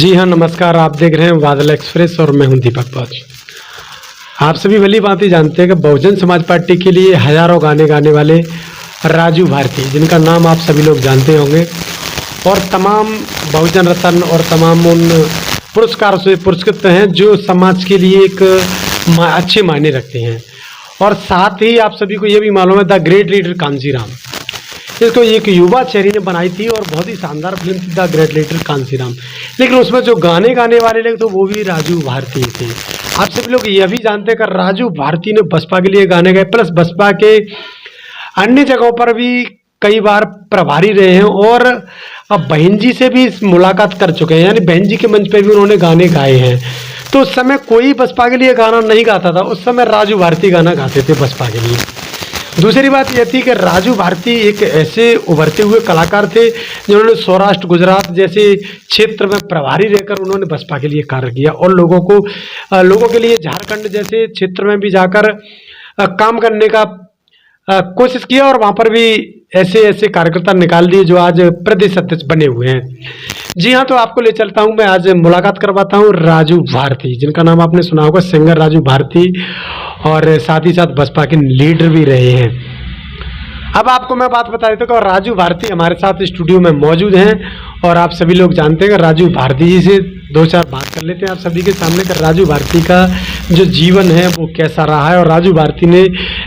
जी हाँ, नमस्कार। आप देख रहे हैं बादल एक्सप्रेस और मैं हूं दीपक पाच। आप सभी भली भांति जानते हैं कि बहुजन समाज पार्टी के लिए हजारों गाने गाने वाले राजू भारती, जिनका नाम आप सभी लोग जानते होंगे, और तमाम बहुजन रत्न और तमाम उन पुरस्कारों से पुरस्कृत हैं जो समाज के लिए एक अच्छे मायने रखते हैं। और साथ ही आप सभी को ये भी मालूम है द ग्रेट लीडर कांसीराम, इसको एक युवा चेहरी ने बनाई थी और बहुत ही शानदार फिल्म थी द ग्रेट लीडर कांसीराम। लेकिन उसमें जो गाने गाने वाले लोग तो वो भी राजू भारती थे। आप सभी लोग यह भी जानते हैं कि राजू भारती ने बसपा के लिए गाने गाए, प्लस बसपा के अन्य जगहों पर भी कई बार प्रभारी रहे हैं और अब बहन जी से भी मुलाकात कर चुके हैं, यानी बहन जी के मंच पर भी उन्होंने गाने गाए हैं। तो उस समय कोई बसपा के लिए गाना नहीं गाता था, उस समय राजू भारती गाना गाते थे बसपा के लिए। दूसरी बात यह थी कि राजू भारती एक ऐसे उभरते हुए कलाकार थे जिन्होंने सौराष्ट्र गुजरात जैसे क्षेत्र में प्रभारी रहकर उन्होंने बसपा के लिए कार्य किया और लोगों के लिए झारखंड जैसे क्षेत्र में भी जाकर काम करने का कोशिश किया और वहाँ पर भी ऐसे ऐसे कार्यकर्ता निकाल दिए जो आज प्रदेश अध्यक्ष बने हुए हैं। जी हाँ, तो आपको ले चलता हूँ, मैं आज मुलाकात करवाता हूँ राजू भारती, जिनका नाम आपने सुना होगा, सिंगर राजू भारती, और साथ ही साथ बसपा के लीडर भी रहे हैं। अब आपको मैं बात बता देता हूँ कि राजू भारती हमारे साथ स्टूडियो में मौजूद हैं और आप सभी लोग जानते हैं कि राजू भारती जी से दो चार बात कर लेते हैं आप सभी के सामने कि राजू भारती का जो जीवन है वो कैसा रहा है और राजू भारती ने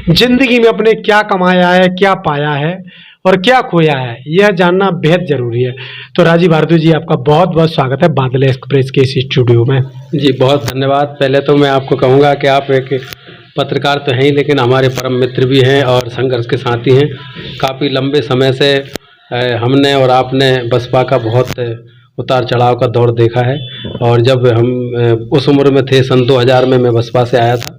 जिंदगी में अपने क्या कमाया है, क्या पाया है और क्या खोया है, यह जानना बेहद जरूरी है। तो राजू भारती जी, आपका बहुत बहुत स्वागत है बादल एक्सप्रेस के इस स्टूडियो में। जी बहुत धन्यवाद। पहले तो मैं आपको कहूँगा कि आप एक पत्रकार तो हैं ही, लेकिन हमारे परम मित्र भी हैं और संघर्ष के साथी हैं। काफ़ी लंबे समय से हमने और आपने बसपा का बहुत उतार चढ़ाव का दौर देखा है और जब हम उस उम्र में थे, सन 2000 में मैं बसपा से आया था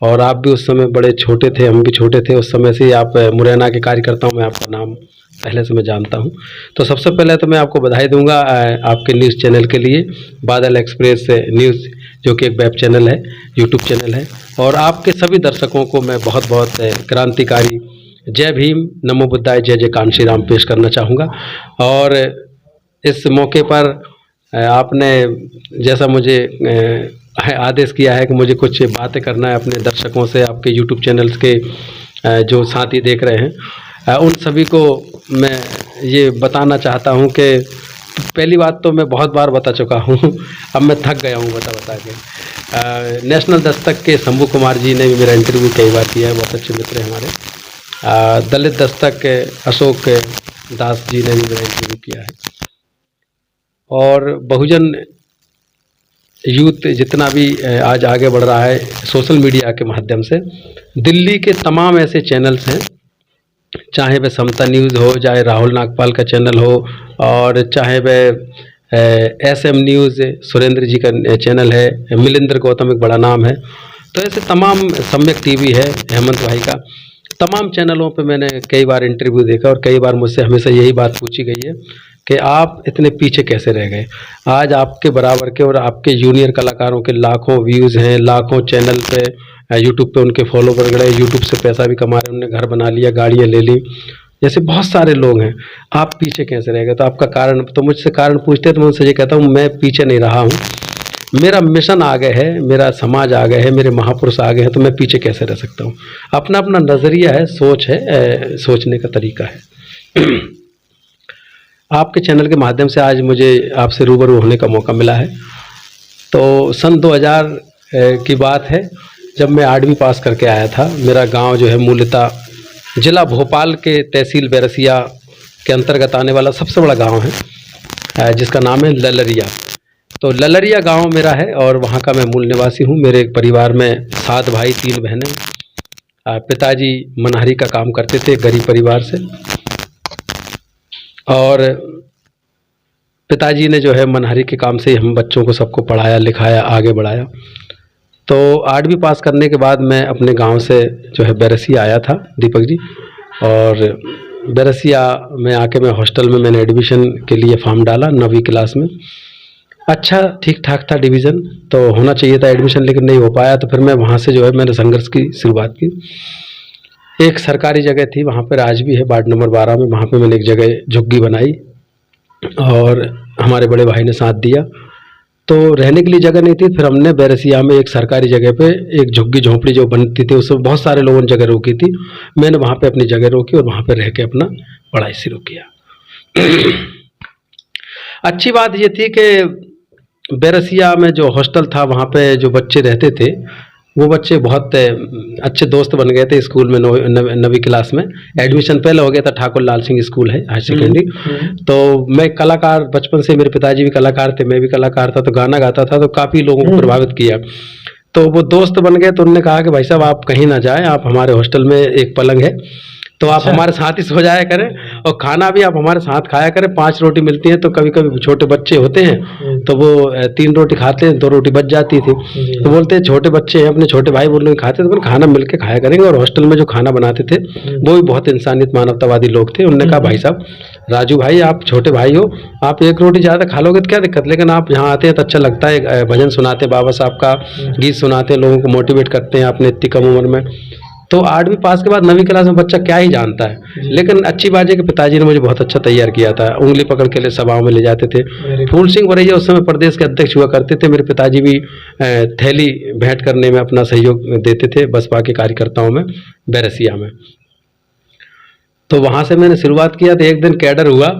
और आप भी उस समय बड़े छोटे थे, हम भी छोटे थे। उस समय से ही आप मुरैना के कार्यकर्ताओं में आपका नाम पहले से मैं जानता हूं। तो सबसे पहले तो मैं आपको बधाई दूंगा आपके न्यूज़ चैनल के लिए, बादल एक्सप्रेस न्यूज़, जो कि एक वेब चैनल है, यूट्यूब चैनल है। और आपके सभी दर्शकों को मैं बहुत बहुत क्रांतिकारी जय भीम, नमो बुद्धाय, जय जय कांशीराम पेश करना चाहूँगा। और इस मौके पर आपने जैसा मुझे आदेश किया है कि मुझे कुछ बातें करना है अपने दर्शकों से, आपके यूट्यूब चैनल्स के जो साथी देख रहे हैं उन सभी को मैं ये बताना चाहता हूँ कि पहली बात तो मैं बहुत बार बता चुका हूँ, अब मैं थक गया हूँ बता के। नेशनल दस्तक के शंभू कुमार जी ने भी मेरा इंटरव्यू कई बार किया है, बहुत अच्छे मित्र हैं हमारे। दलित दस्तक के अशोक दास जी ने भी मेरा इंटरव्यू किया है। और बहुजन यूथ जितना भी आज आगे बढ़ रहा है सोशल मीडिया के माध्यम से, दिल्ली के तमाम ऐसे चैनल्स हैं, चाहे वह समता न्यूज़ हो, चाहे राहुल नागपाल का चैनल हो, और चाहे वह SM न्यूज़ सुरेंद्र जी का चैनल है, मिलिंद्र गौतम एक बड़ा नाम है, तो ऐसे तमाम, सम्यक टीवी है हेमंत भाई का, तमाम चैनलों पे मैंने कई बार इंटरव्यू देखा और कई बार मुझसे हमेशा यही बात पूछी गई है कि आप इतने पीछे कैसे रह गए। आज आपके बराबर के और आपके जूनियर कलाकारों के लाखों व्यूज़ हैं, लाखों चैनल पे, यूट्यूब पे उनके फॉलोवर गए, यूट्यूब से पैसा भी कमा रहे, उन्होंने घर बना लिया, गाड़ियाँ ले ली, जैसे बहुत सारे लोग हैं, आप पीछे कैसे रह गए। तो आपका कारण, तो मुझसे कारण पूछते तो मैं उनसे ये कहता हूँ, मैं पीछे नहीं रहा हूँ, मेरा मिशन आगे है, मेरा समाज आगे है, मेरे महापुरुष आगे हैं, तो मैं पीछे कैसे रह सकता हूँ। अपना अपना नज़रिया है, सोच है, सोचने का तरीका है। आपके चैनल के माध्यम से आज मुझे आपसे रूबरू होने का मौका मिला है। तो सन 2000 की बात है, जब मैं 8वीं पास करके आया था। मेरा गांव जो है मूलतः जिला भोपाल के तहसील बैरसिया के अंतर्गत आने वाला सबसे बड़ा गांव है, जिसका नाम है ललरिया। तो ललरिया गांव मेरा है और वहां का मैं मूल निवासी हूं। मेरे परिवार में 7 भाई 3 बहनें। पिताजी मनहरी का काम करते थे, गरीब परिवार से, और पिताजी ने जो है मनहरी के काम से हम बच्चों को सबको पढ़ाया लिखाया, आगे बढ़ाया। तो 8वीं पास करने के बाद मैं अपने गांव से जो है बैरसिया आया था दीपक जी, और बैरसिया में आके मैं हॉस्टल में मैंने एडमिशन के लिए फॉर्म डाला 9वीं क्लास में। अच्छा ठीक ठाक था डिवीज़न, तो होना चाहिए था एडमिशन, लेकिन नहीं हो पाया। तो फिर मैं वहाँ से जो है मैंने संघर्ष की शुरुआत की। एक सरकारी जगह थी, वहाँ पर आज भी है, वार्ड नंबर 12 में, वहाँ पे मैंने एक जगह झुग्गी बनाई और हमारे बड़े भाई ने साथ दिया। तो रहने के लिए जगह नहीं थी। फिर हमने बैरसिया में एक सरकारी जगह पे एक झुग्गी झोंपड़ी जो बनती थी, उसमें बहुत सारे लोगों ने जगह रोकी थी। मैंने वहाँ पे अपनी जगह रोकी और वहाँ पे रह के अपना पढ़ाई शुरू किया। अच्छी बात ये थी कि बैरसिया में जो हॉस्टल था वहाँ पे जो बच्चे रहते थे वो बच्चे बहुत अच्छे दोस्त बन गए थे। स्कूल में 9वीं क्लास में एडमिशन पहले हो गया था, ठाकुर लाल सिंह स्कूल है हाई सेकेंडरी। तो मैं कलाकार, बचपन से मेरे पिताजी भी कलाकार थे, मैं भी कलाकार था, तो गाना गाता था, तो काफ़ी लोगों को प्रभावित किया। तो वो दोस्त बन गए, तो उन्होंने कहा कि भाई साहब आप कहीं ना जाएं, आप हमारे हॉस्टल में एक पलंग है तो आप हमारे साथ ही सो जाया करें और खाना भी आप हमारे साथ खाया करें। 5 रोटी मिलती है, तो कभी कभी छोटे बच्चे होते हैं तो वो 3 रोटी खाते हैं, 2 रोटी बच जाती थी। तो बोलते हैं छोटे बच्चे हैं, अपने छोटे भाई बोल रहे खाते, तो खाना मिल के खाया करेंगे। और हॉस्टल में जो खाना बनाते थे वो भी बहुत इंसानियत मानवतावादी लोग थे। उन्होंने कहा भाई साहब, राजू भाई आप छोटे भाई हो, आप 1 रोटी ज़्यादा खा लोगे तो क्या दिक्कत, लेकिन आप यहाँ आते हैं तो अच्छा लगता है, भजन सुनाते हैं बाबा साहब का, गीत सुनाते हैं, लोगों को मोटिवेट करते हैं आपने इतनी कम उम्र में। तो 8वीं पास के बाद 9वीं क्लास में बच्चा क्या ही जानता है, लेकिन अच्छी बात है कि पिताजी ने मुझे बहुत अच्छा तैयार किया था। उंगली पकड़ के लिए सभाओं में ले जाते थे। फूल सिंह वरैया उस समय प्रदेश के अध्यक्ष हुआ करते थे। मेरे पिताजी भी थैली भेंट करने में अपना सहयोग देते थे बसपा के कार्यकर्ताओं में बैरसिया में। तो वहाँ से मैंने शुरुआत किया। तो एक दिन कैडर हुआ,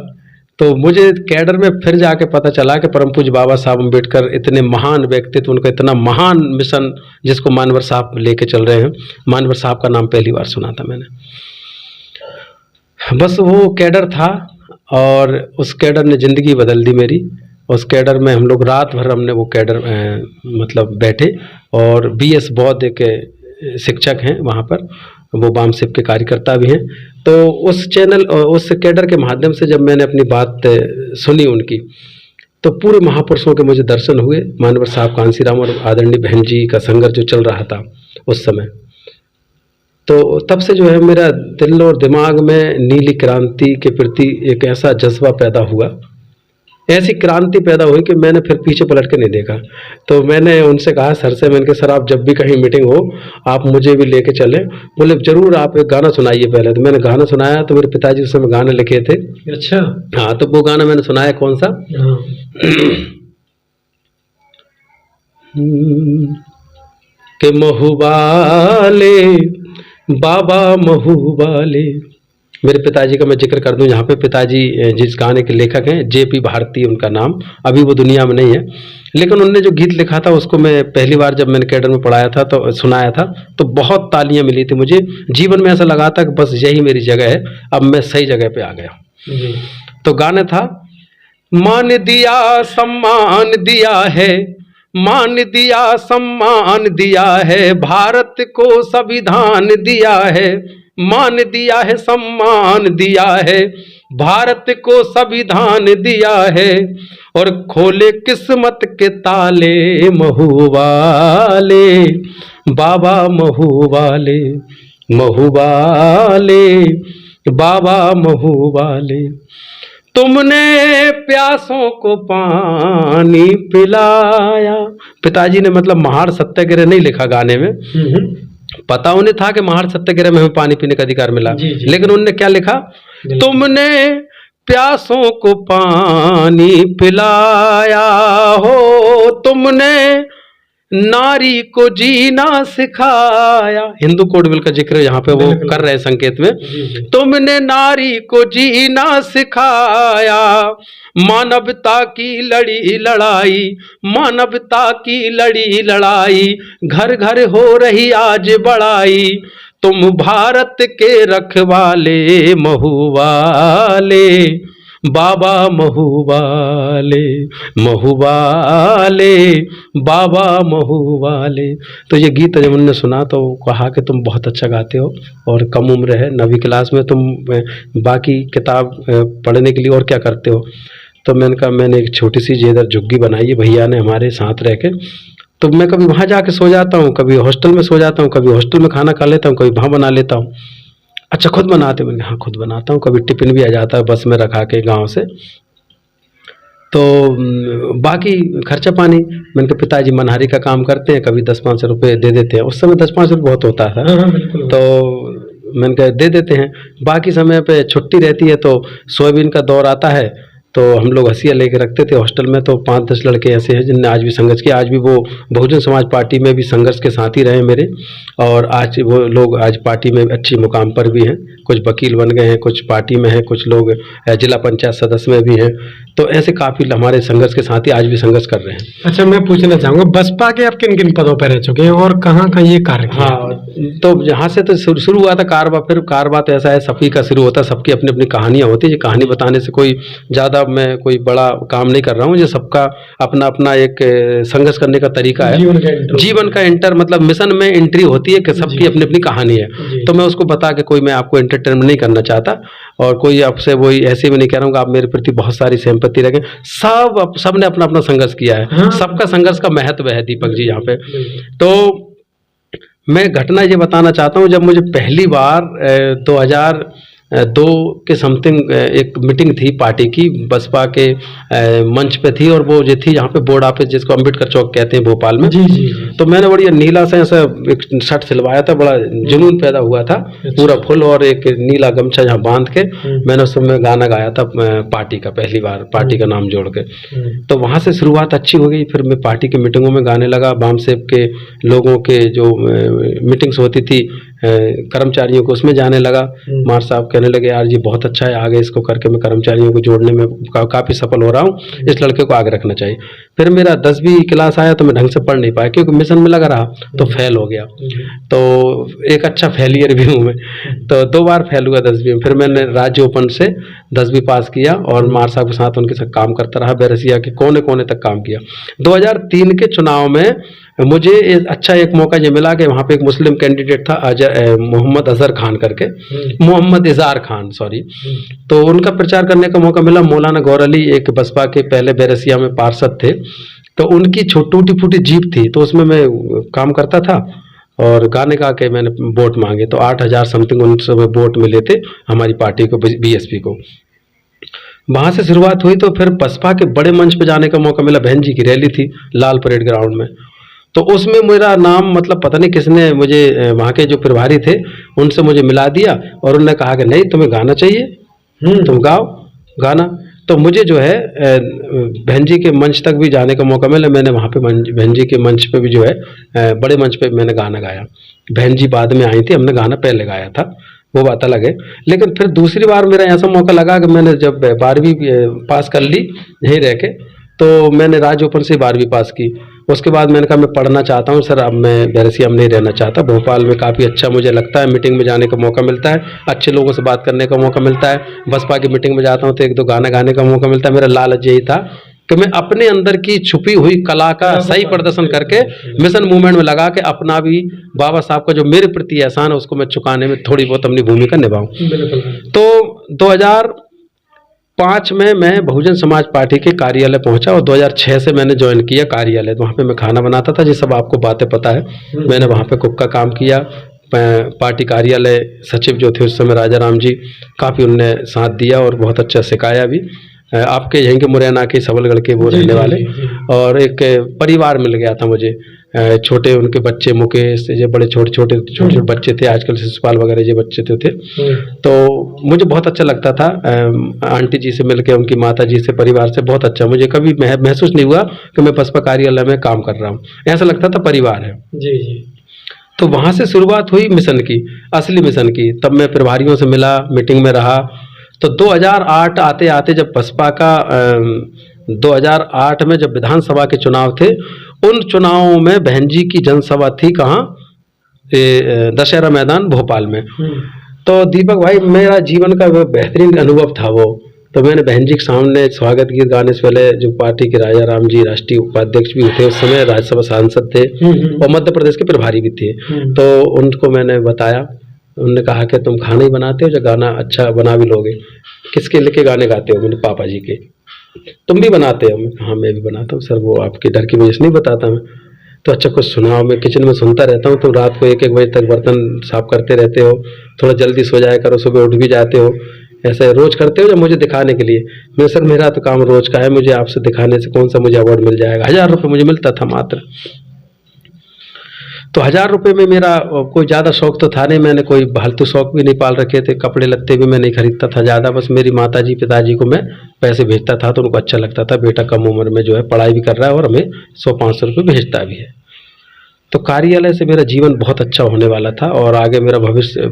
तो मुझे कैडर में फिर जाके पता चला कि परम पूज्य बाबा साहब अम्बेडकर इतने महान व्यक्तित्व, उनका इतना महान मिशन जिसको मानवर साहब लेके चल रहे हैं। मानवर साहब का नाम पहली बार सुना था मैंने। बस वो कैडर था और उस कैडर ने ज़िंदगी बदल दी मेरी। उस कैडर में हम लोग रात भर हमने वो कैडर मतलब बैठे। और BS बौद्ध के शिक्षक हैं वहाँ पर, वो वामसिप के कार्यकर्ता भी हैं। तो उस चैनल, उस कैडर के माध्यम से जब मैंने अपनी बात सुनी उनकी, तो पूरे महापुरुषों के मुझे दर्शन हुए। मानवर साहब, कांसीराम और आदरणीय बहन जी का संघर्ष जो चल रहा था उस समय, तो तब से जो है मेरा दिल और दिमाग में नीली क्रांति के प्रति एक ऐसा जज्बा पैदा हुआ, ऐसी क्रांति पैदा हुई कि मैंने फिर पीछे पलट के नहीं देखा। तो मैंने उनसे कहा सर से, मैंने कहा सर आप जब भी कहीं मीटिंग हो आप मुझे भी लेके चलें। बोले जरूर, आप एक गाना सुनाइए पहले। तो मैंने गाना सुनाया, तो मेरे पिताजी उस समय गाने लिखे थे। अच्छा। हाँ, तो वो गाना मैंने सुनाया। कौन सा? कि महुबाले बाबा महुबाले। मेरे पिताजी का मैं जिक्र कर दूं यहाँ पे। पिताजी जिस गाने के लेखक हैं JP भारती उनका नाम, अभी वो दुनिया में नहीं है, लेकिन उन्होंने जो गीत लिखा था उसको मैं पहली बार जब मैंने कैडर में पढ़ाया था तो सुनाया था, तो बहुत तालियां मिली थी मुझे। जीवन में ऐसा लगा था कि बस यही मेरी जगह है, अब मैं सही जगह पे आ गया। तो गाना था, मान दिया सम्मान दिया है, मान दिया सम्मान दिया है, भारत को संविधान दिया है, मान दिया है सम्मान दिया है, भारत को संविधान दिया है, और खोले किस्मत के ताले महुबाले बाबा महुबाले, महुबाले बाबा महुबाले। तुमने प्यासों को पानी पिलाया। पिताजी ने मतलब महार सत्याग्रह नहीं लिखा गाने में, पता उन्हें था कि महार सत्याग्रह में हमें पानी पीने का अधिकार मिला, लेकिन उन्होंने क्या लिखा, तुमने प्यासों को पानी पिलाया हो, तुमने नारी को जीना सिखाया। हिंदू कोड बिल का जिक्र यहाँ पे वो कर रहे हैं संकेत में। तुमने नारी को जीना सिखाया, मानवता की लड़ी लड़ाई, मानवता की लड़ी लड़ाई, घर घर हो रही आज बड़ाई, तुम भारत के रखवाले महुबाले बाबा महुबाले, महुबाले बाबा महुबाले। तो ये गीत जब उन्होंने सुना तो कहा कि तुम बहुत अच्छा गाते हो और कम उम्र है, 9वीं क्लास में, तुम बाकी किताब पढ़ने के लिए और क्या करते हो। तो मैंने कहा मैंने एक छोटी सी जेदर झुग्गी बनाई है भैया ने हमारे साथ रह के, तो मैं कभी वहाँ जाके सो जाता हूँ, कभी हॉस्टल में सो जाता हूँ, कभी हॉस्टल में खाना खा लेता हूँ, कभी वहाँ बना लेता हूँ। अच्छा खुद बनाते? मैंने हाँ खुद बनाता हूँ। कभी टिफिन भी आ जाता है बस में रखा के गांव से। तो बाकी खर्चा पानी मैंने कहा पिताजी मनहारी का काम करते हैं, कभी 10-5 रुपये दे देते हैं। उस समय 10-5 रुपये बहुत होता था। तो मैंने कहा दे देते हैं। बाकी समय पे छुट्टी रहती है तो सोयाबीन का दौर आता है तो हम लोग हंसिया लेके रखते थे हॉस्टल में। तो 5-10 लड़के ऐसे हैं जिनने आज भी संघर्ष किया, आज भी वो बहुजन समाज पार्टी में भी संघर्ष के साथी रहे मेरे, और आज वो लोग आज पार्टी में अच्छी मुकाम पर भी हैं, कुछ वकील बन गए हैं, कुछ पार्टी में हैं, कुछ लोग जिला पंचायत सदस्य में भी हैं। तो ऐसे काफ़ी हमारे संघर्ष के साथी आज भी संघर्ष कर रहे हैं। अच्छा, मैं पूछना चाहूँगा, बसपा के आप किन किन पदों पर रह चुके हैं और कहाँ कहाँ ये कार्य किया? हाँ, तो यहाँ से तो शुरू हुआ था कारवा। फिर कारवा तो ऐसा है, सभी का शुरू होता है, सबकी अपनी अपनी कहानियाँ होती है। ये कहानी बताने से कोई ज़्यादा मैं कोई बड़ा काम नहीं कर रहा हूँ, ये सबका अपना अपना एक संघर्ष करने का तरीका है। जीवन का इंटर मतलब मिशन में एंट्री होती है कि सबकी अपनी अपनी कहानी है। तो मैं उसको बता के कोई मैं आपको एंटरटेनमेंट नहीं करना चाहता, और कोई आपसे वही ऐसे भी नहीं कह रहा हूँ कि आप मेरे प्रति बहुत सारी सिंपैथी रखें। सबने अपना अपना संघर्ष किया है। हाँ। सबका संघर्ष का महत्व है दीपक जी यहाँ पे। तो मैं घटना ये बताना चाहता हूँ, जब मुझे पहली बार 2002 के समथिंग एक मीटिंग थी पार्टी की, बसपा के मंच पे थी, और वो जो थी यहाँ पे बोर्ड ऑफिस जिसको अम्बेडकर चौक कहते हैं भोपाल में। जी जी। तो मैंने बढ़िया नीला सा ऐसा एक शर्ट सिलवाया था, बड़ा जुनून पैदा हुआ था, पूरा फुल और एक नीला गमछा यहाँ बांध के मैंने उस समय गाना गाया था पार्टी का, पहली बार पार्टी का नाम जोड़ के। तो वहाँ से शुरुआत अच्छी हो गई। फिर मैं पार्टी की मीटिंगों में गाने लगा, बामसेब के लोगों के जो मीटिंग्स होती थी कर्मचारियों को, उसमें जाने लगा। मार साहब कहने लगे यार ये बहुत अच्छा है, आगे इसको करके मैं कर्मचारियों को जोड़ने में काफ़ी सफल हो रहा हूँ, इस लड़के को आगे रखना चाहिए। फिर मेरा 10वीं क्लास आया तो मैं ढंग से पढ़ नहीं पाया क्योंकि मिशन में लगा रहा, तो फेल हो गया। तो एक अच्छा फेलियर भी हूँ मैं, तो 2 बार फेल हुआ 10वीं में। फिर मैंने राज्य ओपन से 10वीं पास किया और मार साहब के साथ उनके साथ काम करता रहा, बैरसिया के कोने कोने तक काम किया। 2003 के चुनाव में मुझे अच्छा एक मौका ये मिला कि वहाँ पे एक मुस्लिम कैंडिडेट था मोहम्मद अजहर खान करके, मोहम्मद इज़हार खान सॉरी, तो उनका प्रचार करने का मौका मिला। मौलाना गौर अली एक बसपा के पहले बैरसिया में पार्षद थे, तो उनकी टूटी फूटी जीप थी, तो उसमें मैं काम करता था और गाने गा के मैंने वोट मांगे। तो 8000 समथिंग उन सब वोट मिले थे हमारी पार्टी को, बीएसपी को। वहाँ से शुरुआत हुई। तो फिर बसपा के बड़े मंच पे जाने का मौका मिला। बहन जी की रैली थी लाल परेड ग्राउंड में, तो उसमें मेरा नाम मतलब पता नहीं किसने मुझे, वहाँ के जो प्रभारी थे उनसे मुझे मिला दिया, और उन्होंने कहा कि नहीं तुम्हें गाना चाहिए, तुम गाओ गाना। तो मुझे जो है बहन जी के मंच तक भी जाने का मौका मिला। मैंने वहाँ पे बहन जी के मंच पे भी जो है बड़े मंच पे मैंने गाना गाया। बहन जी बाद में आई थी, हमने गाना पहले गाया था, वो बात अलग है। लेकिन फिर दूसरी बार मेरा ऐसा मौका लगा कि मैंने जब 12वीं पास कर ली यहीं रह के, तो मैंने राज्य ओपन से 12वीं पास की। उसके बाद मैंने कहा मैं पढ़ना चाहता हूँ सर, अब मैं बैरसिया में नहीं रहना चाहता। भोपाल में काफ़ी अच्छा मुझे लगता है, मीटिंग में जाने का मौका मिलता है, अच्छे लोगों से बात करने का मौका मिलता है। बसपा की मीटिंग में जाता हूँ तो 1-2 गाना गाने का मौका मिलता है। मेरा लालच यही था कि मैं अपने अंदर की छुपी हुई कला का सही प्रदर्शन करके मिशन मूवमेंट में लगा के अपना भी बाबा साहब का जो मेरे प्रति एहसान है उसको मैं चुकाने में थोड़ी बहुत अपनी भूमिका निभाऊं। तो 2005 में मैं बहुजन समाज पार्टी के कार्यालय पहुंचा और 2006 से मैंने ज्वाइन किया कार्यालय। तो वहाँ पे मैं खाना बनाता था, ये सब आपको बातें पता है। मैंने वहाँ पे कुक का काम किया। पार्टी कार्यालय सचिव जो थे उस समय राजा राम जी, काफ़ी उनने साथ दिया और बहुत अच्छा सिखाया भी। आपके यहीं के मुरैना के सबलगढ़ के वो रहने वाले, और एक परिवार मिल गया था मुझे। छोटे उनके बच्चे मुकेश, ये बड़े छोटे छोटे बच्चे थे, आजकल शिशुपाल वगैरह ये बच्चे थे। तो मुझे बहुत अच्छा लगता था आंटी जी से मिलकर, उनकी माता जी से, परिवार से बहुत अच्छा। मुझे कभी महसूस नहीं हुआ कि मैं बसपा कार्यालय में काम कर रहा हूँ, ऐसा लगता था परिवार है। जी जी। तो वहाँ से शुरुआत हुई मिशन की, असली मिशन की। तब मैं प्रभारियों से मिला, मीटिंग में रहा। तो 2008 आते आते जब बसपा का 2008 में जब विधानसभा के चुनाव थे, उन चुनावों में बहन जी की जनसभा थी कहाँ, दशहरा मैदान भोपाल में। तो दीपक भाई मेरा जीवन का बेहतरीन अनुभव था वो। तो मैंने बहन जी के सामने स्वागत गीत गाने से पहले, जो पार्टी के राजा राम जी राष्ट्रीय उपाध्यक्ष भी थे उस समय, राज्यसभा सांसद थे और मध्य प्रदेश के प्रभारी भी थे, तो उनको मैंने बताया। उन्होंने कहा कि तुम खाना ही बनाते हो, जो गाना अच्छा बना भी लोगे। किसके लेके गाने गाते हो? मैंने पापा जी के। तुम भी बनाते हो? मैं हाँ मैं भी बनाता हूँ सर, वो आपके डर की वजह से नहीं बताता मैं। तो अच्छा कुछ सुनाओ। मैं किचन में सुनता रहता हूँ, तुम रात को 1-1 बजे तक बर्तन साफ करते रहते हो, थोड़ा जल्दी सो जाया करो, सुबह उठ भी जाते हो, ऐसे रोज करते हो या मुझे दिखाने के लिए? मैं सर मेरा तो काम रोज का है, मुझे आपसे दिखाने से कौन सा मुझे अवार्ड मिल जाएगा। 1000 रुपये मुझे मिलता था मात्र। तो 1000 रुपये में मेरा कोई ज़्यादा शौक तो था नहीं, मैंने कोई फालतू शौक भी नहीं पाल रखे थे, कपड़े लत्ते भी मैं नहीं खरीदता था ज़्यादा, बस मेरी माताजी पिताजी को मैं पैसे भेजता था तो उनको अच्छा लगता था, बेटा कम उम्र में जो है पढ़ाई भी कर रहा है और हमें 100-500 रुपये भेजता भी है। तो कार्यालय से मेरा जीवन बहुत अच्छा होने वाला था और आगे मेरा भविष्य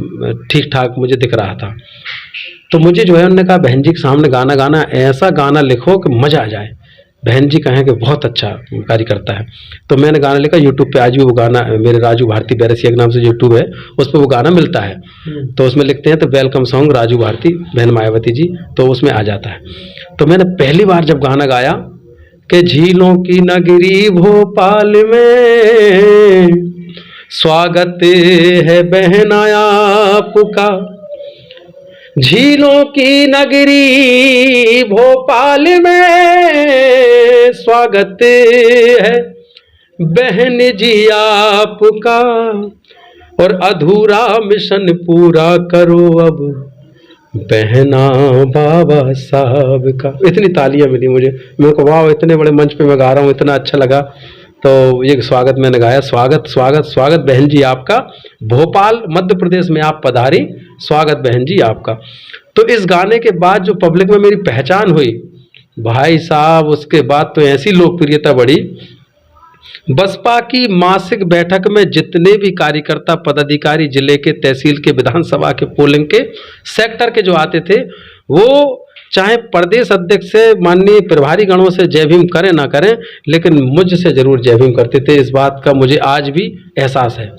ठीक ठाक मुझे दिख रहा था। तो मुझे जो है उन्होंने कहा बहन जी के सामने गाना गाना, ऐसा गाना लिखो कि मज़ा आ जाए, बहन जी कहें कि बहुत अच्छा कार्य करता है। तो मैंने गाना लिखा, यूट्यूब पे आज भी वो गाना मेरे राजू भारती बैरसिया के नाम से यूट्यूब है, उस पर वो गाना मिलता है। तो उसमें लिखते हैं तो वेलकम सॉन्ग राजू भारती बहन मायावती जी, तो उसमें आ जाता है। तो मैंने पहली बार जब गाना गाया कि झीलों की नगरी भोपाल में स्वागत है बहन आपका, झीलों की नगरी भोपाल में स्वागत है बहन जी आपका, और अधूरा मिशन पूरा करो अब बहना बाबा साहब का। इतनी तालियां मिली मुझे, मेरे को वाह इतने बड़े मंच पे मैं गा रहा हूँ, इतना अच्छा लगा। तो ये स्वागत मैंने गाया, स्वागत स्वागत स्वागत बहन जी आपका, भोपाल मध्य प्रदेश में आप पधारी, स्वागत बहन जी आपका। तो इस गाने के बाद जो पब्लिक में मेरी पहचान हुई भाई साहब, उसके बाद तो ऐसी लोकप्रियता बढ़ी। बसपा की मासिक बैठक में जितने भी कार्यकर्ता पदाधिकारी जिले के तहसील के विधानसभा के पोलिंग के सेक्टर के जो आते थे, वो चाहे प्रदेश अध्यक्ष से माननीय प्रभारी गणों से जय भीम करें ना करें, लेकिन मुझसे जरूर जय भीम करते थे। इस बात का मुझे आज भी एहसास है।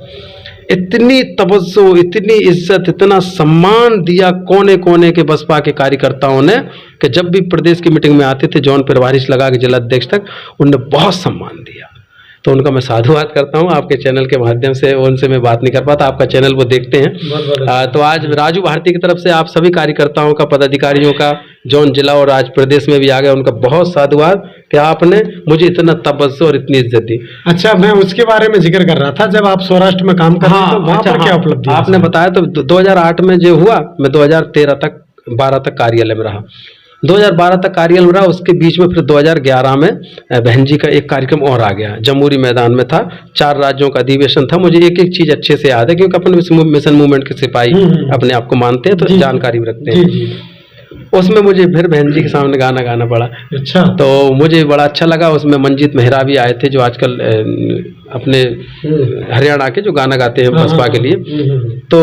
इतनी तवज्जो, इतनी इज्जत, इतना सम्मान दिया कोने कोने के बसपा के कार्यकर्ताओं ने कि जब भी प्रदेश की मीटिंग में आते थे, जौन प्रभारी से लगा के जिला अध्यक्ष तक, उनने बहुत सम्मान दिया। तो उनका मैं साधुवाद करता हूँ। आपके चैनल के माध्यम से उनसे मैं बात नहीं कर पाता, आपका चैनल वो देखते हैं। तो आज राजू भारती की तरफ से आप सभी कार्यकर्ताओं का, पदाधिकारियों का, जौन जिला और आज प्रदेश में भी आ गया, उनका बहुत साधुवाद कि आपने मुझे इतना तवज्जो और इतनी इज्जत दी। अच्छा, मैं उसके बारे में जिक्र कर रहा था, जब आप सौराष्ट्र में काम कर रहे थे तो वहाँ पर क्या उपलब्धि आपने बताया। तो 2008 में जो हुआ, मैं 2012 तक कार्यालय में रहा, 2012 तक कार्यालय में रहा। उसके बीच में फिर 2011 में बहन जी का एक कार्यक्रम और आ गया, जमूरी मैदान में था, 4 राज्यों का अधिवेशन था। मुझे एक एक चीज़ अच्छे से याद है क्योंकि अपन मिशन मूवमेंट के सिपाही अपने आप को मानते हैं, तो जानकारी भी रखते हैं। उसमें मुझे फिर बहन जी के सामने गाना गाना पड़ा। अच्छा, तो मुझे बड़ा अच्छा लगा। उसमें मंजीत मेहरा भी आए थे, जो आजकल अपने हरियाणा के जो गाना गाते हैं बसपा के लिए। तो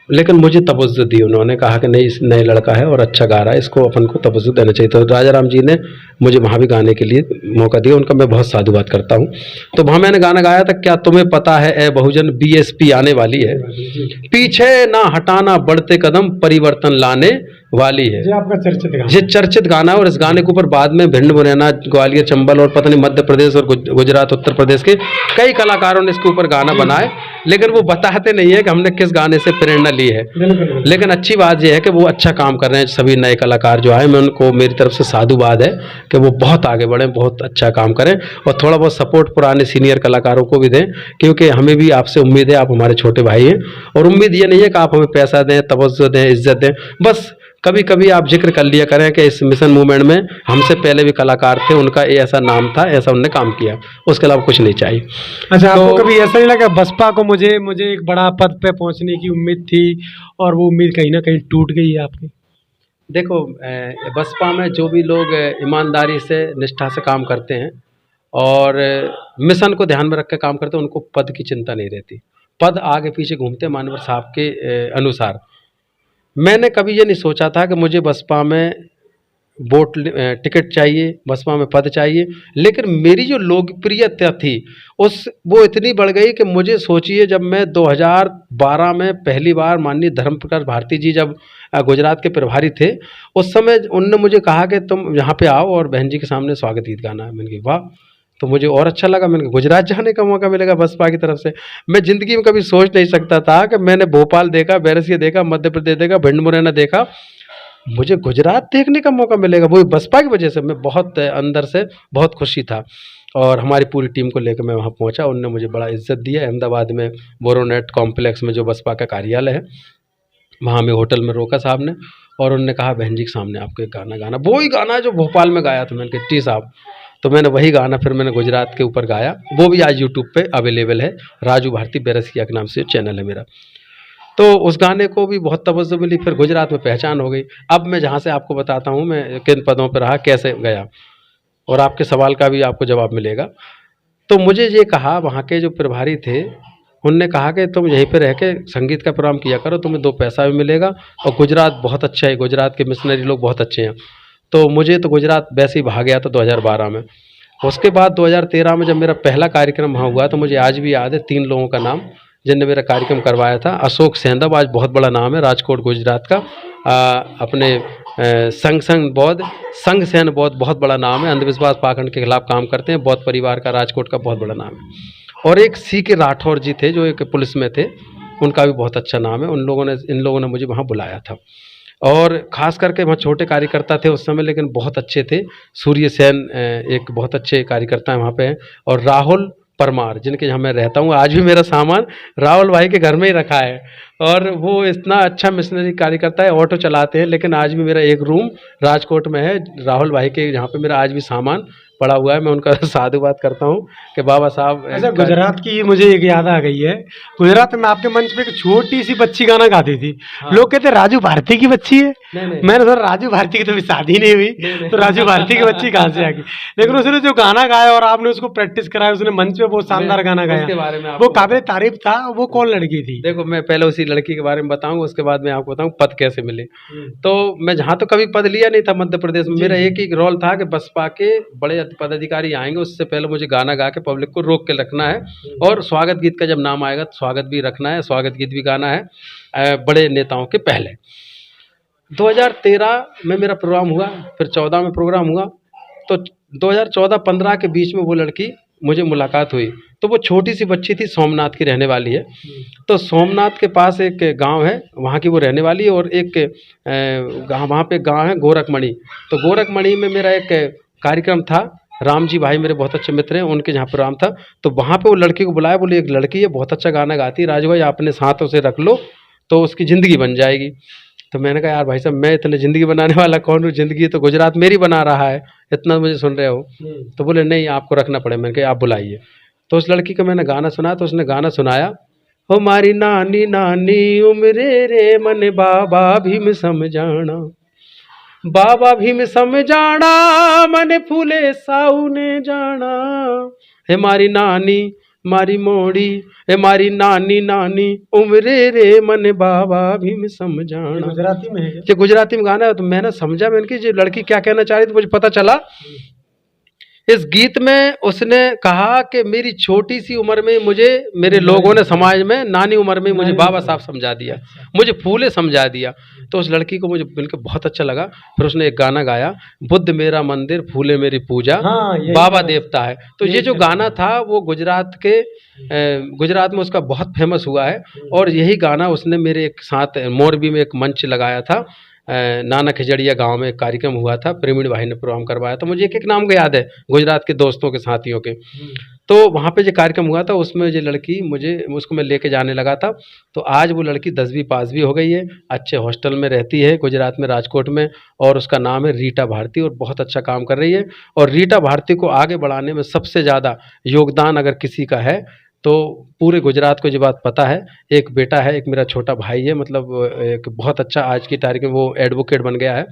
लेकिन मुझे तवज्जो दी, उन्होंने कहा कि नहीं, इस नए लड़का है और अच्छा गा रहा है, इसको अपन को तवज्जो देना चाहिए। तो राजा राम जी ने मुझे वहाँ भी गाने के लिए मौका दिया, उनका मैं बहुत साधुवाद करता हूँ। तो वहाँ मैंने गाना गाया था, क्या तुम्हें पता है ए बहुजन बीएसपी आने वाली है, पीछे ना हटाना बढ़ते कदम परिवर्तन लाने वाली है। ये आपका चर्चित गाना, ये चर्चित गाना है। और इस गाने के ऊपर बाद में भिंड, मुरैना, ग्वालियर, चंबल और पता नहीं मध्य प्रदेश और गुजरात, उत्तर प्रदेश के कई कलाकारों ने इसके ऊपर गाना बनाए, लेकिन वो बताते नहीं है कि हमने किस गाने से प्रेरणा ली है। लेकिन अच्छी बात यह है कि वो अच्छा काम कर रहे हैं। सभी नए कलाकार जो आए, मैं उनको मेरी तरफ से साधुवाद है कि वो बहुत आगे बढ़ें, बहुत अच्छा काम करें और थोड़ा बहुत सपोर्ट पुराने सीनियर कलाकारों को भी दें, क्योंकि हमें भी आपसे उम्मीद है, आप हमारे छोटे भाई हैं। और उम्मीद ये नहीं है कि आप हमें पैसा दें, तवज्जो दें, इज्जत दें, बस कभी कभी आप जिक्र कर लिया करें कि इस मिशन मूवमेंट में हमसे पहले भी कलाकार थे, उनका ऐसा नाम था, ऐसा उन्होंने काम किया, उसके अलावा कुछ नहीं चाहिए। अच्छा, आपको कभी ऐसा नहीं लगा बसपा को मुझे एक बड़ा पद पे पहुंचने की उम्मीद थी और वो उम्मीद कहीं ना कहीं टूट गई है आपकी? देखो, बसपा में जो भी लोग ईमानदारी से, निष्ठा से काम करते हैं और मिशन को ध्यान में रख के काम करते हैं, उनको पद की चिंता नहीं रहती। पद आगे पीछे घूमते मानवर साहब के अनुसार। मैंने कभी ये नहीं सोचा था कि मुझे बसपा में टिकट चाहिए, बसपा में पद चाहिए, लेकिन मेरी जो लोकप्रियता थी वो इतनी बढ़ गई कि मुझे सोचिए, जब मैं 2012 में पहली बार माननीय धर्म प्रकाश भारती जी जब गुजरात के प्रभारी थे, उस समय उनने मुझे कहा कि तुम यहाँ पे आओ और बहन जी के सामने स्वागत गीत गाना है। मैंने कहा वाह, तो मुझे और अच्छा लगा। मैंने गुजरात जाने का मौका मिलेगा बसपा की तरफ से। मैं ज़िंदगी में कभी सोच नहीं सकता था कि मैंने भोपाल देखा, बैरसिया देखा, मध्य प्रदेश देखा, भिंड मुरैना देखा, मुझे गुजरात देखने का मौका मिलेगा, वो बसपा की वजह से। मैं बहुत अंदर से बहुत खुशी था और हमारी पूरी टीम को लेकर मैं वहाँ पहुँचा। उन्होंने मुझे बड़ा इज्जत दिया। अहमदाबाद में बोरोनेट कॉम्प्लेक्स में जो बसपा का कार्यालय है, वहाँ में होटल में रोका साहब ने और उन्होंने कहा बहन जी के सामने आपको एक गाना गाना, वो ही गाना जो भोपाल में गाया था। मैंने कहा टी साहब, तो मैंने वही गाना फिर मैंने गुजरात के ऊपर गाया, वो भी आज यूट्यूब पे अवेलेबल है, राजू भारती बेरसिया के नाम से चैनल है मेरा। तो उस गाने को भी बहुत तवज्जो मिली, फिर गुजरात में पहचान हो गई। अब मैं जहाँ से आपको बताता हूँ मैं किन पदों पर रहा, कैसे गया, और आपके सवाल का भी आपको जवाब मिलेगा। तो मुझे ये कहा वहाँ के जो प्रभारी थे, उनने कहा कि तुम यहीं पे रह के संगीत का प्रोग्राम किया करो, तुम्हें 2 पैसा भी मिलेगा, और गुजरात बहुत अच्छा है, गुजरात के मिशनरी लोग बहुत अच्छे हैं। तो मुझे तो गुजरात वैसे ही भाग गया था 2012 में। उसके बाद 2013 में जब मेरा पहला कार्यक्रम वहाँ हुआ, तो मुझे आज भी याद है 3 लोगों का नाम जिनने मेरा कार्यक्रम करवाया था। अशोक सेंधव, आज बहुत बड़ा नाम है राजकोट गुजरात का। अपने संग सेन बौद्ध, बहुत बड़ा नाम है, अंधविश्वास पाखंड के खिलाफ काम करते हैं, बौद्ध परिवार का राजकोट का बहुत बड़ा नाम है। और एक सी के राठौर जी थे जो एक पुलिस में थे, उनका भी बहुत अच्छा नाम है। इन लोगों ने मुझे वहाँ बुलाया था, और ख़ास करके वहाँ छोटे कार्यकर्ता थे उस समय, लेकिन बहुत अच्छे थे। सूर्य सेन एक बहुत अच्छे कार्यकर्ता हैं वहाँ पे हैं, और राहुल परमार जिनके यहाँ मैं रहता हूँ, आज भी मेरा सामान राहुल भाई के घर में ही रखा है, और वो इतना अच्छा मिशनरी कार्यकर्ता है, ऑटो चलाते हैं, लेकिन आज भी मेरा एक रूम राजकोट में है राहुल भाई के, जहाँ पे मेरा आज भी सामान पड़ा हुआ है। मैं उनका साधुवाद करता हूँ कि बाबा साहब। अच्छा, गुजरात की मुझे एक याद आ गई है। गुजरात में आपके मंच पे एक छोटी सी बच्ची गाना गाती थी। हाँ। लोग कहते राजू भारती की बच्ची है। नहीं। मैंने सोचा राजू भारती की तो अभी शादी नहीं हुई, तो राजू भारती की बच्ची कहाँ से आ गई। लेकिन उसने जो गाना गाया और आपने उसको प्रैक्टिस कराया, उसने मंच पे बहुत शानदार गाना उसके गाया, बारे में वो काबिल तारीफ था। वो कौन लड़की थी? देखो, मैं पहले उसी लड़की के बारे में बताऊंगा, उसके बाद मैं आपको बताऊं पद कैसे मिले। तो मैं जहाँ तो कभी पद लिया नहीं था मध्य प्रदेश में, मेरा एक ही रोल था कि बसपा के बड़े पदाधिकारी आएंगे, उससे पहले मुझे गाना गा के पब्लिक को रोक के रखना है, और स्वागत गीत का जब नाम आएगा तो स्वागत भी रखना है, स्वागत गीत भी गाना है बड़े नेताओं के पहले। 2013 में मेरा प्रोग्राम हुआ, फिर 14 में प्रोग्राम हुआ, तो 2014-15 के बीच में वो लड़की मुझे मुलाकात हुई। तो वो छोटी सी बच्ची थी, सोमनाथ की रहने वाली है। तो सोमनाथ के पास एक गांव है, वहाँ की वो रहने वाली है, और एक गाँव, वहाँ पे गांव है गोरखमणि। तो गोरखमणि में मेरा एक कार्यक्रम था, राम जी भाई मेरे बहुत अच्छे मित्र हैं, उनके जहाँ प्रोग्राम था। तो वहाँ पे वो लड़की को बुलाया, बोले एक लड़की है बहुत अच्छा गाना गाती है, राजू भाई आपने साथ उसे रख लो तो उसकी ज़िंदगी बन जाएगी। तो मैंने कहा यार भाई साहब, मैं इतने ज़िंदगी बनाने वाला कौन हूँ, ज़िंदगी तो गुजरात मेरी बना रहा है, इतना मुझे सुन रहे हो। तो बोले नहीं, आपको रखना पड़े। मैंने कहा आप बुलाइए। तो उस लड़की को मैंने गाना सुनाया, तो उसने गाना सुनाया, हो मारी नानी नानी उम्रे रे मन बाबा भीम समझाना, बाबा भीम समझाना मन फूले साऊ ने जाना, हे मारी नानी मारी मोड़ी, हे मारी नानी नानी उम्रे रे मन बाबा भीम समझाना। गुजराती में है क्या? ये गुजराती में गाना है। तो मैंने समझा, मैंने कि ये लड़की क्या कहना चाह रही थी, मुझे पता चला इस गीत में उसने कहा कि मेरी छोटी सी उम्र में मुझे मेरे लोगों ने समाज में, नानी उम्र में मुझे बाबा साहब समझा दिया, मुझे फूले समझा दिया। तो उस लड़की को मुझे बिल्कुल बहुत अच्छा लगा। फिर उसने एक गाना गाया, बुद्ध मेरा मंदिर फूले मेरी पूजा, हाँ, बाबा देवता है। तो ये जो गाना था वो गुजरात में उसका बहुत फेमस हुआ है। और यही गाना उसने मेरे एक साथ मोरबी में एक मंच लगाया था, नाना खिजड़िया गांव में एक कार्यक्रम हुआ था, प्रवीण भाई ने प्रोग्राम करवाया था। मुझे एक एक नाम का याद है गुजरात के दोस्तों के, साथियों के। तो वहाँ पे जो कार्यक्रम हुआ था उसमें जो लड़की उसको मैं लेके जाने लगा था। तो आज वो लड़की 10वीं पास भी हो गई है, अच्छे हॉस्टल में रहती है गुजरात में, राजकोट में, और उसका नाम है रीटा भारती, और बहुत अच्छा काम कर रही है। और रीटा भारती को आगे बढ़ाने में सबसे ज़्यादा योगदान अगर किसी का है तो पूरे गुजरात को ये बात पता है। एक बेटा है, एक मेरा छोटा भाई है, मतलब एक बहुत अच्छा आज की तारीख में वो एडवोकेट बन गया है,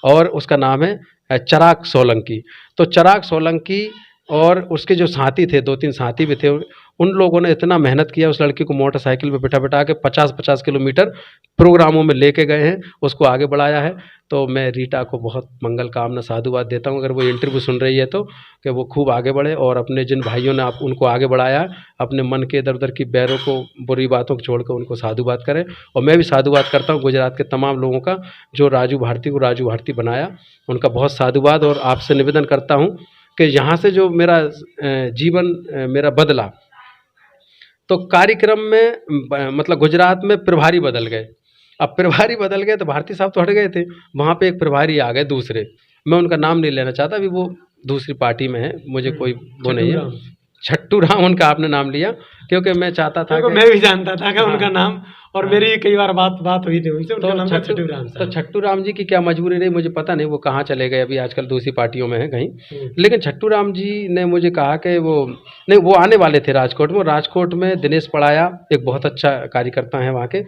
और उसका नाम है चिराग सोलंकी। तो चिराग सोलंकी और उसके जो साथी थे, 2-3 साथी भी थे, उन लोगों ने इतना मेहनत किया, उस लड़की को मोटरसाइकिल पे बिठा के 50-50 किलोमीटर प्रोग्रामों में लेके गए हैं, उसको आगे बढ़ाया है। तो मैं रीटा को बहुत मंगल कामना साधुवाद देता हूँ, अगर वो इंटरव्यू सुन रही है तो, कि वो खूब आगे बढ़े, और अपने जिन भाइयों ने उनको आगे बढ़ाया, अपने मन के इधर उधर की बैरों को, बुरी बातों को छोड़कर उनको साधुवाद करें। और मैं भी साधुवाद करता हूँ गुजरात के तमाम लोगों का, जो राजू भारती को राजू भारती बनाया, उनका बहुत साधुवाद। और आपसे निवेदन करता हूँ कि यहाँ से जो मेरा जीवन मेरा बदला, तो कार्यक्रम में मतलब गुजरात में प्रभारी बदल गए। अब प्रभारी बदल गए तो भारती साहब तो हट गए थे, वहाँ पे एक प्रभारी आ गए दूसरे, मैं उनका नाम नहीं लेना चाहता, अभी वो दूसरी पार्टी में है, मुझे कोई वो नहीं है, छट्टू राम उनका आपने नाम लिया, क्योंकि मैं चाहता था क्योंकि कि मैं भी जानता था कि हाँ, उनका नाम, और हाँ। मेरी कई बार बात हुई थी उनसे, उनका नाम था छट्टू राम तो साहब। छट्टू राम जी की क्या मजबूरी रही मुझे पता नहीं, वो कहाँ चले गए, अभी आजकल दूसरी पार्टियों में हैं कहीं। लेकिन छट्टू राम जी ने मुझे कहा कि वो नहीं, वो आने वाले थे राजकोट में। राजकोट में दिनेश पड़ाया एक बहुत अच्छा कार्यकर्ता है वहाँ के,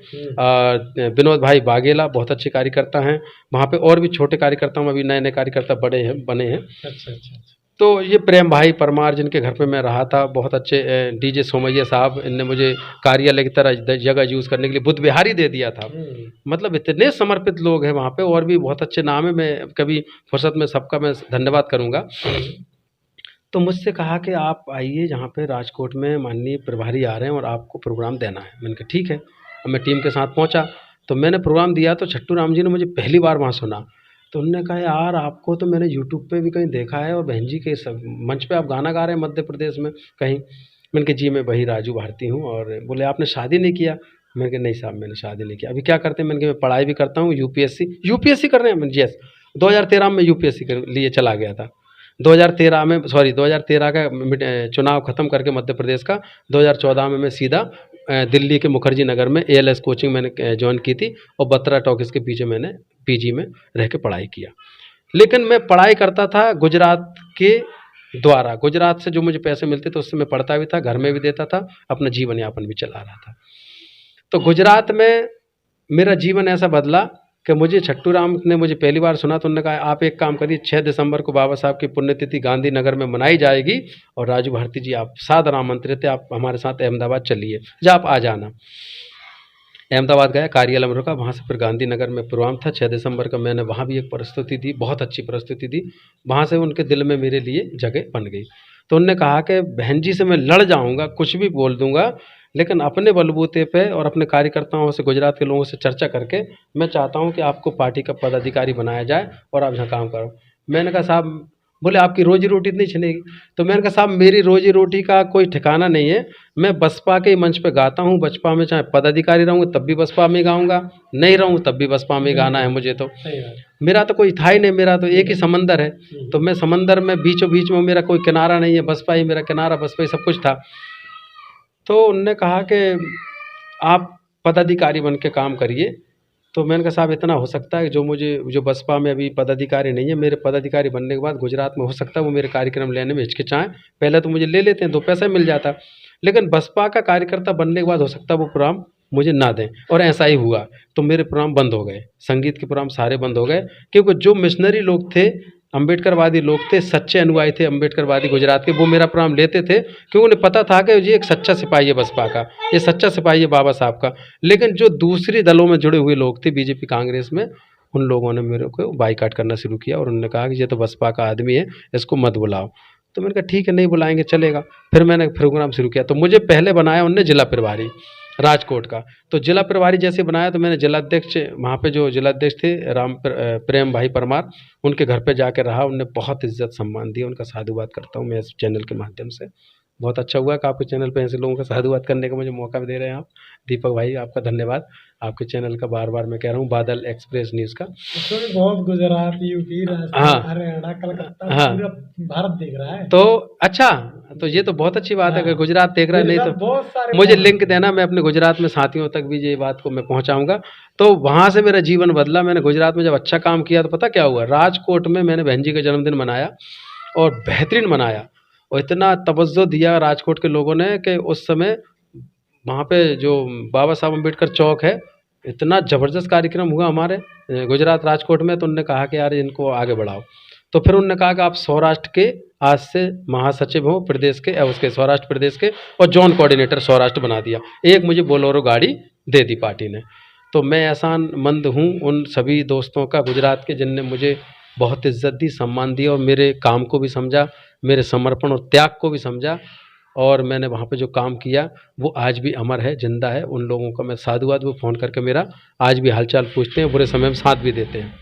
विनोद भाई बाघेला बहुत अच्छे कार्यकर्ता हैं वहाँ पे, और भी छोटे कार्यकर्ता में अभी नए नए कार्यकर्ता बने हैं। अच्छा अच्छा। तो ये प्रेम भाई परमार जिनके घर पे मैं रहा था, बहुत अच्छे डीजे सोमैया साहब, इनने मुझे कार्यालय की तरह जगह यूज़ करने के लिए बुद्ध विहारी दे दिया था। मतलब इतने समर्पित लोग हैं वहाँ पे, और भी बहुत अच्छे नाम है, मैं कभी फुर्सत में सबका मैं धन्यवाद करूँगा। तो मुझसे कहा कि आप आइए यहाँ पे राजकोट में, माननीय प्रभारी आ रहे हैं और आपको प्रोग्राम देना है। मैंने कहा ठीक है। अब मैं टीम के साथ पहुँचा, तो मैंने प्रोग्राम दिया, तो छट्टू राम जी ने मुझे पहली बार वहाँ सुना। तो उन्होंने कहा यार आपको तो मैंने यूट्यूब पे भी कहीं देखा है, और बहन जी के सब मंच पे आप गाना गा रहे हैं मध्य प्रदेश में कहीं। मैंने कहा जी मैं वही राजू भारती हूँ। और बोले आपने शादी नहीं किया? मैंने कहा नहीं साहब मैंने शादी नहीं किया। अभी क्या करते हैं? मैंने कहा मैं पढ़ाई भी करता हूँ, यूपीएससी कर रहे हैं? मैंने यस। 2013 में यूपीएससी के लिए चला गया था। 2013 में, सॉरी 2013 का चुनाव खत्म करके मध्य प्रदेश का, 2014 में मैं सीधा दिल्ली के मुखर्जी नगर में एएलएस कोचिंग मैंने ज्वाइन की थी, और बत्रा टॉकीज के पीछे मैंने पीजी में रह के पढ़ाई किया। लेकिन मैं पढ़ाई करता था गुजरात के द्वारा, गुजरात से जो मुझे पैसे मिलते थे उससे मैं पढ़ता भी था, घर में भी देता था, अपना जीवन यापन भी चला रहा था। तो गुजरात में मेरा जीवन ऐसा बदला कि मुझे छट्टू राम ने मुझे पहली बार सुना, तो उन्होंने कहा आप एक काम करिए, 6 दिसंबर को बाबा साहब की पुण्यतिथि गांधीनगर में मनाई जाएगी, और राजू भारती जी आप सादर आमंत्रित है, आप हमारे साथ अहमदाबाद चलिए, जब आप आ जाना। अहमदाबाद गया, कार्यालय में रुका, वहाँ से फिर गांधीनगर में प्रोग्राम था 6 दिसंबर का। मैंने वहाँ भी एक प्रस्तुति दी, बहुत अच्छी प्रस्तुति दी। वहाँ से उनके दिल में मेरे लिए जगह बन गई। तो उन्होंने कहा कि बहन जी से मैं लड़ जाऊँगा, कुछ भी बोल दूँगा, लेकिन अपने बलबूते पे और अपने कार्यकर्ताओं से, गुजरात के लोगों से चर्चा करके मैं चाहता हूँ कि आपको पार्टी का पदाधिकारी बनाया जाए और आप यहाँ काम करो। मैंने कहा साहब, बोले आपकी रोजी रोटी नहीं छिनेगी? तो मैंने कहा साहब मेरी रोजी रोटी का कोई ठिकाना नहीं है, मैं बसपा के ही मंच पे गाता हूँ, बसपा में चाहे पदाधिकारी रहूँगा तब भी बसपा में गाऊँगा, नहीं रहूँ तब भी बसपा में गाना है मुझे। तो मेरा तो कोई था ही नहीं, मेरा तो एक ही समंदर है। तो मैं समंदर में बीचों बीच में, मेरा कोई किनारा नहीं है, बसपा ही मेरा किनारा, बसपा ही सब कुछ था। तो उन्होंने कहा कि आप पदाधिकारी बन के काम करिए। तो मैंने कहा साहब इतना हो सकता है, जो बसपा में अभी पदाधिकारी नहीं है, मेरे पदाधिकारी बनने के बाद गुजरात में हो सकता है वो मेरे कार्यक्रम लेने में हिचकिचाएँ। पहले तो मुझे ले लेते हैं, 2 पैसा मिल जाता, लेकिन बसपा का कार्यकर्ता बनने के बाद हो सकता है वो प्रोग्राम मुझे ना दें, और ऐसा ही हुआ। तो मेरे प्रोग्राम बंद हो गए, संगीत के प्रोग्राम सारे बंद हो गए, क्योंकि जो मिशनरी लोग थे, अम्बेडकरवादी लोग थे, सच्चे अनुयायी थे अम्बेडकरवादी गुजरात के, वो मेरा प्रोग्राम लेते थे, क्योंकि उन्हें पता था कि ये एक सच्चा सिपाही है बसपा का, ये सच्चा सिपाही है बाबा साहब का। लेकिन जो दूसरी दलों में जुड़े हुए लोग थे, बीजेपी कांग्रेस में, उन लोगों ने मेरे को बाईकाट करना शुरू किया, और उन्होंने कहा कि ये तो बसपा का आदमी है, इसको मत बुलाओ। तो मैंने कहा ठीक है, नहीं बुलाएंगे चलेगा। फिर मैंने प्रोग्राम शुरू किया। तो मुझे पहले बनाया उनने जिला प्रभारी राजकोट का। तो जिला प्रभारी जैसे बनाया, तो मैंने जिलाध्यक्ष, वहाँ पे जो जिलाध्यक्ष थे प्रेम भाई परमार, उनके घर पे जाकर रहा। उनने बहुत इज्जत सम्मान दिया, उनका साधुवाद करता हूँ मैं इस चैनल के माध्यम से। बहुत अच्छा हुआ कि आपके चैनल पे ऐसे लोगों का साधुवाद करने का मुझे मौका भी दे रहे हैं आप। दीपक भाई आपका धन्यवाद, आपके चैनल का बार बार मैं कह रहा हूँ, बादल एक्सप्रेस न्यूज़ का। उसमें भी बहुत गुजरात, यूपी, राजस्थान, हाँ हरियाणा, कलकत्ता, हाँ, पूरा भारत देख रहा है। तो अच्छा, तो ये तो बहुत अच्छी बात है कि गुजरात देख रहा है। नहीं गुजरात तो बहुत सारे मुझे लिंक देना, मैं अपने गुजरात में साथियों तक भी ये बात को मैं पहुंचाऊंगा। तो वहाँ से मेरा जीवन बदला। मैंने गुजरात में जब अच्छा काम किया तो पता क्या हुआ, राजकोट में मैंने बहन जी का जन्मदिन मनाया, और बेहतरीन मनाया, और इतना तवज्जो दिया राजकोट के लोगों ने कि उस समय वहाँ पे जो बाबा साहब अम्बेडकर चौक है, इतना ज़बरदस्त कार्यक्रम हुआ हमारे गुजरात राजकोट में। तो उन्होंने कहा कि यार इनको आगे बढ़ाओ। तो फिर उन्होंने कहा कि आप सौराष्ट्र के आज से महासचिव हो प्रदेश के, उसके सौराष्ट्र प्रदेश के, और जोन कोऑर्डिनेटर सौराष्ट्र बना दिया। एक मुझे बोलेरो गाड़ी दे दी पार्टी ने। तो मैं एहसान मंद हूँ उन सभी दोस्तों का गुजरात के, जिनने मुझे बहुत इज्जत दी, सम्मान दिया, और मेरे काम को भी समझा, मेरे समर्पण और त्याग को भी समझा, और मैंने वहाँ पे जो काम किया वो आज भी अमर है, जिंदा है। उन लोगों का मैं साधुवाद, वो फ़ोन करके मेरा आज भी हालचाल पूछते हैं, बुरे समय में साथ भी देते हैं।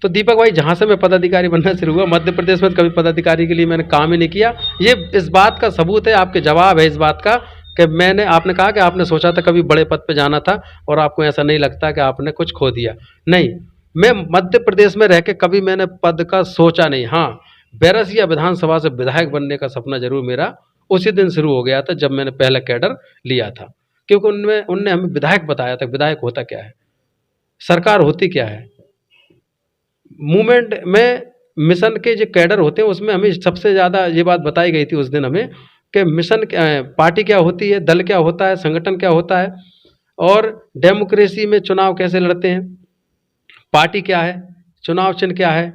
तो दीपक भाई, जहाँ से मैं पदाधिकारी बनना शुरू हुआ, मध्य प्रदेश में कभी पदाधिकारी के लिए मैंने काम ही नहीं किया। ये इस बात का सबूत है, आपके जवाब है इस बात का कि आपने कहा कि आपने सोचा था कभी बड़े पद पे जाना था, और आपको ऐसा नहीं लगता कि आपने कुछ खो दिया। नहीं, मैं मध्य प्रदेश में रह के कभी मैंने पद का सोचा नहीं। हाँ, बैरसिया विधानसभा से विधायक बनने का सपना जरूर मेरा उसी दिन शुरू हो गया था जब मैंने पहला कैडर लिया था, क्योंकि उनने हमें विधायक बताया था, विधायक होता क्या है, सरकार होती क्या है। मूवमेंट में मिशन के जो कैडर होते हैं उसमें हमें सबसे ज़्यादा ये बात बताई गई थी उस दिन हमें कि मिशन पार्टी क्या होती है, दल क्या होता है, संगठन क्या होता है, और डेमोक्रेसी में चुनाव कैसे लड़ते हैं, पार्टी क्या है, चुनाव चिन्ह क्या है,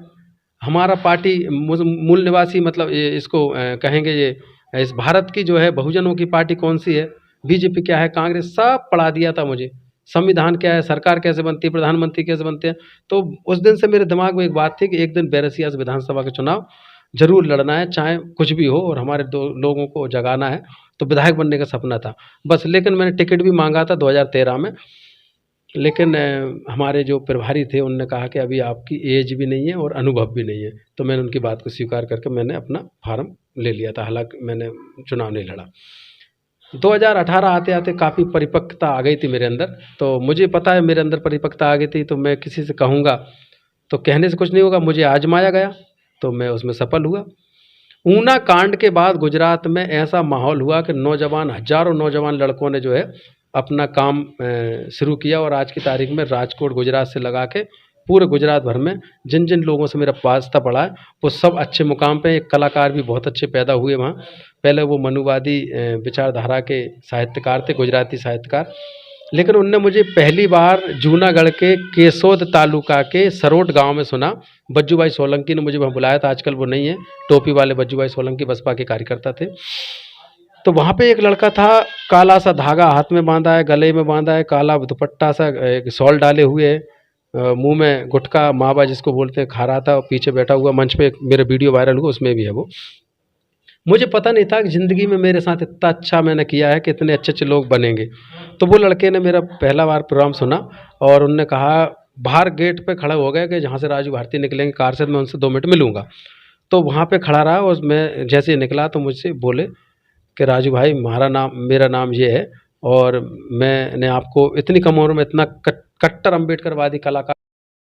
हमारा पार्टी मूल निवासी मतलब इसको कहेंगे ये इस भारत की जो है बहुजनों की पार्टी कौन सी है, बीजेपी क्या है, कांग्रेस, सब पढ़ा दिया था मुझे। संविधान क्या है, सरकार कैसे बनती है, प्रधानमंत्री कैसे बनते हैं। तो उस दिन से मेरे दिमाग में एक बात थी कि एक दिन बैरसिया से विधानसभा का चुनाव जरूर लड़ना है, चाहे कुछ भी हो, और हमारे दो लोगों को जगाना है। तो विधायक बनने का सपना था बस। लेकिन मैंने टिकट भी मांगा था 2013 में, लेकिन हमारे जो प्रभारी थे उनने कहा कि अभी आपकी एज भी नहीं है और अनुभव भी नहीं है। तो मैंने उनकी बात को स्वीकार करके मैंने अपना फार्म ले लिया था, हालांकि मैंने चुनाव नहीं लड़ा। 2018 आते आते काफ़ी परिपक्वता आ गई थी मेरे अंदर। तो मुझे पता है मेरे अंदर परिपक्वता आ गई थी, तो मैं किसी से कहूँगा तो कहने से कुछ नहीं होगा, मुझे आजमाया गया तो मैं उसमें सफल हुआ। ऊना कांड के बाद गुजरात में ऐसा माहौल हुआ कि नौजवान, हजारों नौजवान लड़कों ने जो है अपना काम शुरू किया, और आज की तारीख में राजकोट गुजरात से लगा के पूरे गुजरात भर में जिन जिन लोगों से मेरा वास्ता पड़ा है वो सब अच्छे मुकाम पे। एक कलाकार भी बहुत अच्छे पैदा हुए वहाँ। पहले वो मनुवादी विचारधारा के साहित्यकार थे, गुजराती साहित्यकार, लेकिन उनने मुझे पहली बार जूनागढ़ के केसोद तालुका के सरोट गांव में सुना। बज्जूभाई सोलंकी ने मुझे वहाँ बुलाया था, आजकल वो नहीं है, टोपी वाले बज्जूभाई सोलंकी बसपा के कार्यकर्ता थे। तो वहाँ पे एक लड़का था, काला सा धागा हाथ में बांधा है, गले में बांधा है, काला दुपट्टा सा, एक शॉल डाले हुए है, मुंह में गुटखा मावा जिसको बोलते हैं खा रहा था, और पीछे बैठा हुआ। मंच पे मेरा वीडियो वायरल हुआ, उसमें भी है वो। मुझे पता नहीं था कि ज़िंदगी में मेरे साथ इतना अच्छा मैंने किया है कि इतने अच्छे अच्छे लोग बनेंगे। तो वो लड़के ने मेरा पहला बार प्रोग्राम सुना और उनने कहा, बाहर गेट पे खड़ा हो गया कि जहाँ से राजू भारती निकलेंगे कार से, मैं उनसे 2 मिनट मिलूंगा। तो वहाँ पे खड़ा रहा, और मैं जैसे ही निकला तो मुझसे बोले कि राजू भाई, मेरा नाम ये है, और मैंने आपको इतनी कम उम्र में इतना कट्टर अम्बेडकरवादी कलाकार